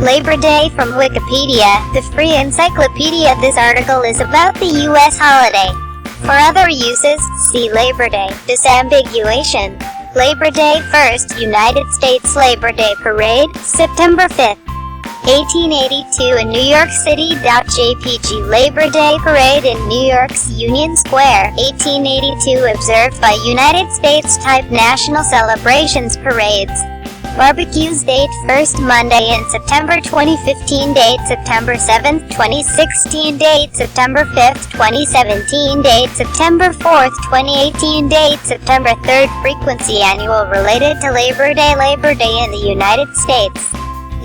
Labor Day from Wikipedia, the free encyclopedia. This article is about the U.S. holiday. For other uses, see Labor Day. Disambiguation. Labor Day. First United States Labor Day Parade, September 5, 1882 in New York City. JPG Labor Day Parade in New York's Union Square, 1882. Observed by United States-type national celebrations parades. Barbecues. Date first Monday in September 2015. Date September 7th, 2016. Date September 5th, 2017. Date September 4th, 2018. Date September 3rd. Frequency. Annual related to Labor Day. Labor Day in the United States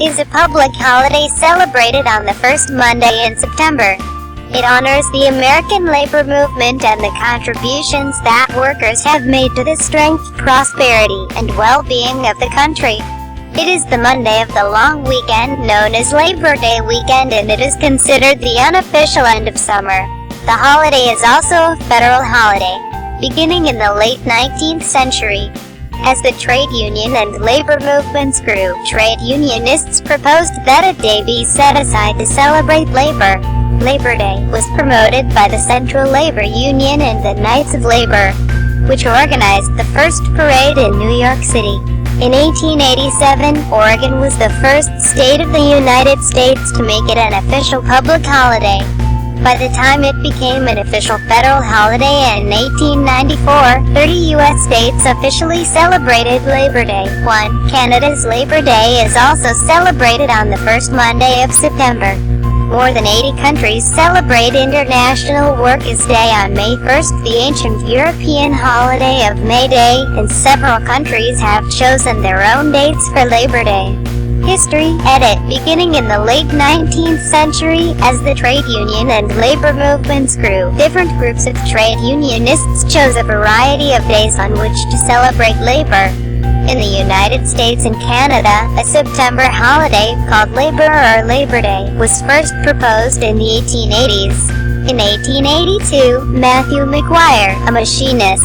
is a public holiday celebrated on the first Monday in September. It honors the American labor movement and the contributions that workers have made to the strength, prosperity, and well-being of the country. It is the Monday of the long weekend known as Labor Day weekend, and it is considered the unofficial end of summer. The holiday is also a federal holiday, beginning in the late 19th century. As the trade union and labor movements grew, trade unionists proposed that a day be set aside to celebrate labor. Labor Day was promoted by the Central Labor Union and the Knights of Labor, which organized the first parade in New York City. In 1887, Oregon was the first state of the United States to make it an official public holiday. By the time it became an official federal holiday in 1894, 30 U.S. states officially celebrated Labor Day. 1. Canada's Labor Day is also celebrated on the first Monday of September. More than 80 countries celebrate International Workers' Day on May 1st, the ancient European holiday of May Day, and several countries have chosen their own dates for Labor Day. History. Edit. Beginning in the late 19th century, as the trade union and labor movements grew, different groups of trade unionists chose a variety of days on which to celebrate labor. In the United States and Canada, a September holiday called Labor or Labor Day was first proposed in the 1880s. In 1882, Matthew McGuire, a machinist,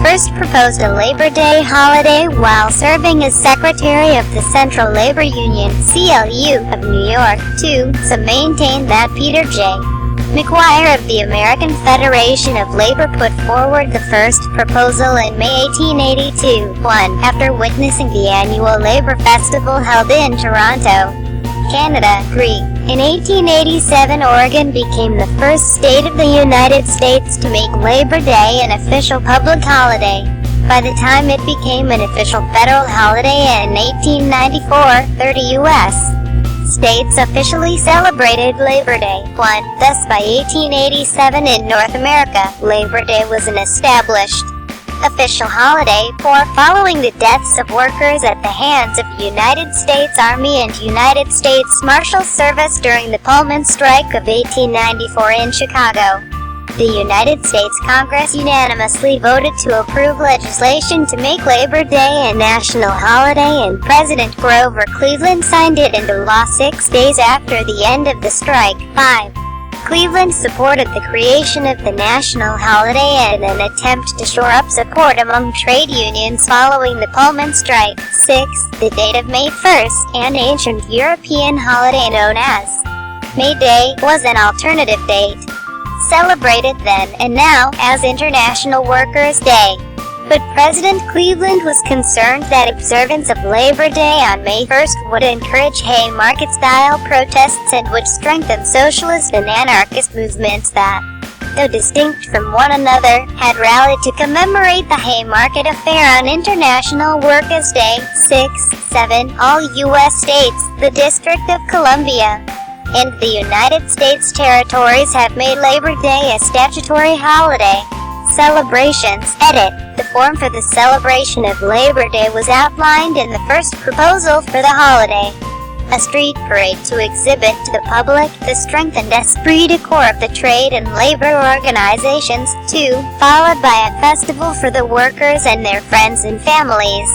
first proposed a Labor Day holiday while serving as secretary of the Central Labor Union (CLU) of New York. 2. Some maintain that Peter J. McGuire of the American Federation of Labor put forward the first proposal in May 1882. 1. After witnessing the annual Labor Festival held in Toronto, Canada. 3. In 1887, Oregon became the first state of the United States to make Labor Day an official public holiday. By the time it became an official federal holiday in 1894, 30 U.S. states officially celebrated Labor Day. 1. Thus, by 1887 in North America, Labor Day was an established official holiday. 4. Following the deaths of workers at the hands of United States Army and United States Marshal Service during the Pullman Strike of 1894 in Chicago, the United States Congress unanimously voted to approve legislation to make Labor Day a national holiday, and President Grover Cleveland signed it into law 6 days after the end of the strike. 5. Cleveland supported the creation of the national holiday in an attempt to shore up support among trade unions following the Pullman strike. 6. The date of May 1st, an ancient European holiday known as May Day, was an alternative date, celebrated then and now as International Workers' Day. But President Cleveland was concerned that observance of Labor Day on May 1st would encourage Haymarket-style protests and would strengthen socialist and anarchist movements that, though distinct from one another, had rallied to commemorate the Haymarket Affair on International Workers' Day. 6. 7. All U.S. states, the District of Columbia, and the United States territories have made Labor Day a statutory holiday. Celebrations. Edit. The form for the celebration of Labor Day was outlined in the first proposal for the holiday. A street parade to exhibit to the public the strength and esprit de corps of the trade and labor organizations. 2. Followed by a festival for the workers and their friends and families.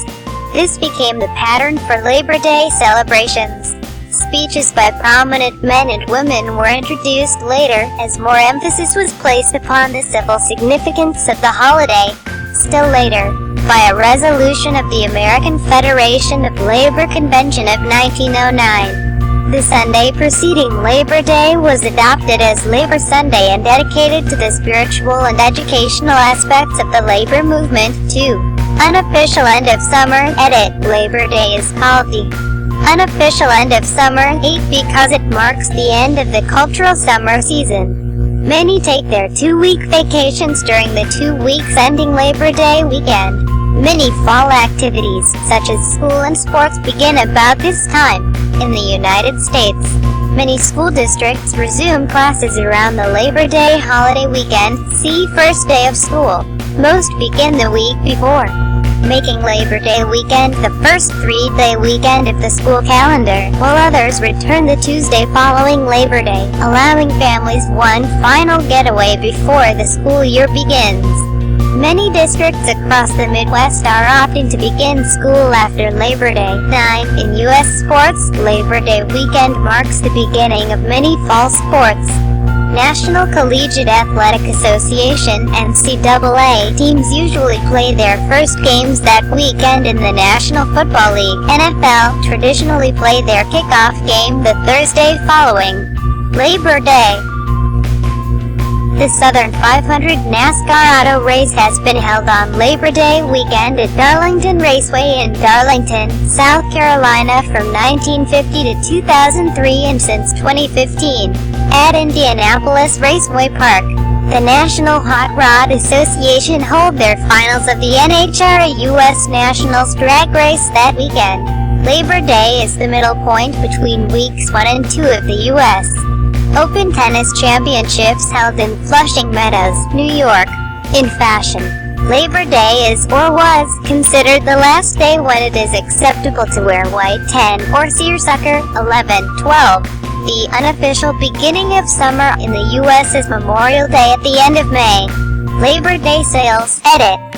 This became the pattern for Labor Day celebrations. Speeches by prominent men and women were introduced later, as more emphasis was placed upon the civil significance of the holiday. Still later, by a resolution of the American Federation of Labor Convention of 1909, The Sunday preceding Labor Day was adopted as Labor Sunday and dedicated to the spiritual and educational aspects of the labor movement, too. Unofficial end of summer, edit. Labor Day is called the unofficial end of summer, because it marks the end of the cultural summer season. Many take their 2-week vacations during the 2 weeks ending Labor Day weekend. Many fall activities, such as school and sports, begin about this time. In the United States, many school districts resume classes around the Labor Day holiday weekend, see first day of school. Most begin the week before, making Labor Day weekend the first 3-day weekend of the school calendar, while others return the Tuesday following Labor Day, allowing families one final getaway before the school year begins. Many districts across the Midwest are opting to begin school after Labor Day. 9. In U.S. sports, Labor Day weekend marks the beginning of many fall sports. National Collegiate Athletic Association (NCAA) teams usually play their first games that weekend, in the National Football League (NFL) traditionally play their kickoff game the Thursday following Labor Day. The Southern 500 NASCAR auto race has been held on Labor Day weekend at Darlington Raceway in Darlington, South Carolina from 1950 to 2003 and since 2015 at Indianapolis Raceway Park. The National Hot Rod Association hold their finals of the NHRA U.S. Nationals drag race that weekend. Labor Day is the middle point between weeks 1 and 2 of the U.S. Open Tennis Championships held in Flushing Meadows, New York. In fashion, Labor Day is, or was, considered the last day when it is acceptable to wear white. 10. Or seersucker. 11. 12. The unofficial beginning of summer in the U.S. is Memorial Day at the end of May. Labor Day sales, edit.